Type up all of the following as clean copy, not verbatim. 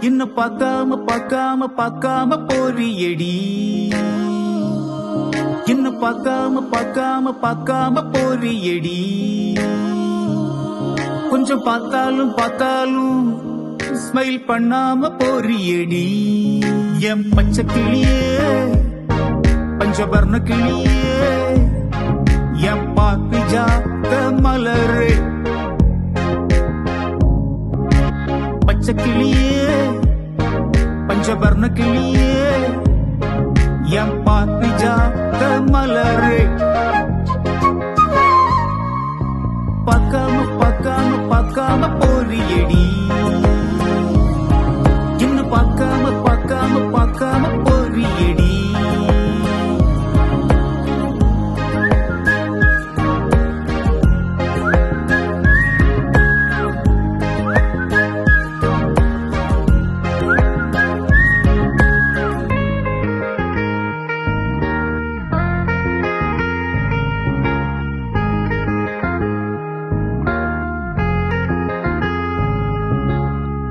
இன்னும் பார்க்காம பார்க்காம பார்க்காம போறியடி, இன்னும் பார்க்காம பார்க்காம பார்க்காம போறியடி. கொஞ்சம் பார்த்தாலும் பார்த்தாலும் ஸ்மைல் பண்ணாம போறியடி. என் பச்சை கிளியே பஞ்சவர்ண கிளியே, என் பாரிஜாத மலரே. பச்சை கிளியே பஞ்சவர்ண கிளியே, என் பாரிஜாத மலரே. பார்க்காம பார்க்காம பார்க்காம போறியடி, இன்னும் பார்க்காம பார்க்காம பார்க்காம போறியடி.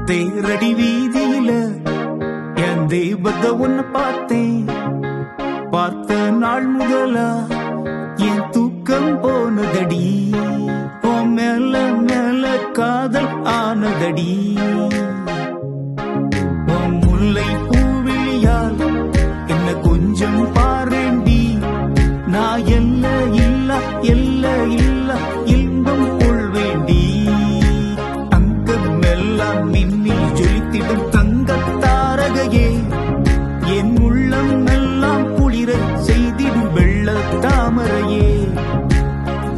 தேரடி வீதியில என் தெய்வத்தை ஒன்னு பார்த்தேன். பார்த்த நாள் முதலா என் தூக்கம் போனதடி. உன் மேல மேல காதல் ஆனதடி. உன் முல்லை பூவிழியால் என்ன கொஞ்சம் பாரேண்டி. நான் எல்ல இல்ல எல்ல இல்ல இன்பம் கொள்வேண்டி. மின்னில் ஜொலித்திடும் தங்க தாரகையே, என் உள்ளம் எல்லாம் குளிர செய்திடும் வெள்ள தாமரையே.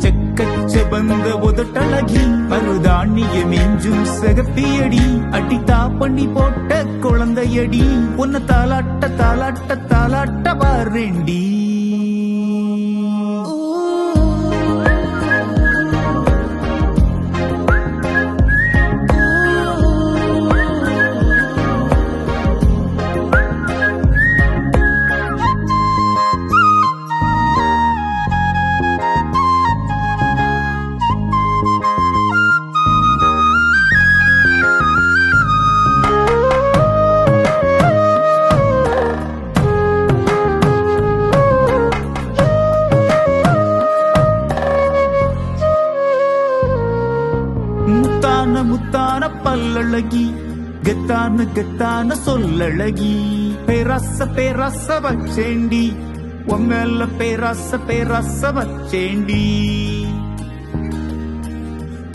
செக்கச்செபந்த உதட்டழகி மருதாணிய மிஞ்சும் சகப்பியடி. அடித்தா பண்ணி போட்ட குழந்தையடி. உன்னை தாலாட்ட தாலாட்ட தாலாட்ட வாரேண்டி. முத்தான முத்தான பல்லழகி, கெத்தான கெத்தான சொல்லழகி. பேராச பேராச வச்சேண்டி, உம்மேல பேராச பேராச வச்சேண்டி.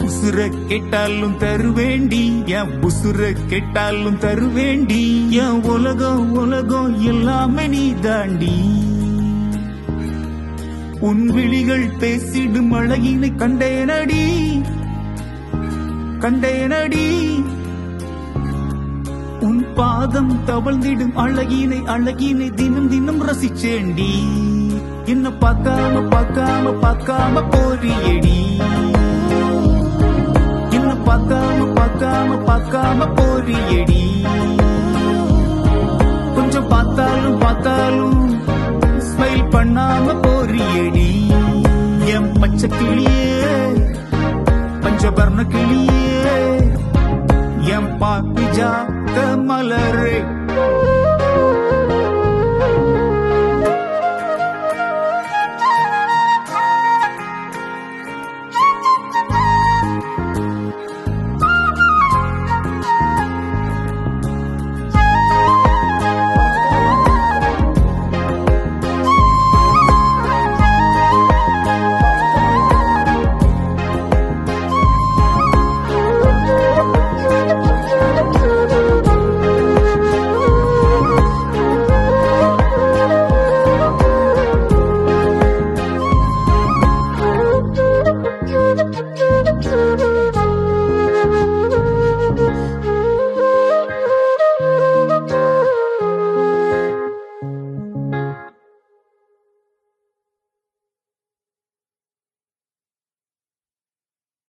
உசுர கேட்டாலும் தருவேண்டி, என் உசுர கேட்டாலும் தருவேண்டி. என் உலகம் உலகம் எல்லாமே நீ தாண்டி. உன் விழிகள் பேசிடும் அழகினை கண்டேனடி கண்டேனடி. உன் பாதம் தவழ்ந்திடும் அழகினை அழகினை தினம் தினம் ரசிச்சேண்டி. இன்னும் பார்க்காம பார்க்காம பார்க்காம போறியடி, இன்னும் பார்க்காம பார்க்காம பார்க்காம போறியடி. கொஞ்சம் பார்த்தாலும் பார்த்தாலும் ஸ்மைல் பண்ணாம போறியடி. என் பச்சை கிளியே பஞ்சவர்ண கிளியே, என் பாரிஜாத மலரே.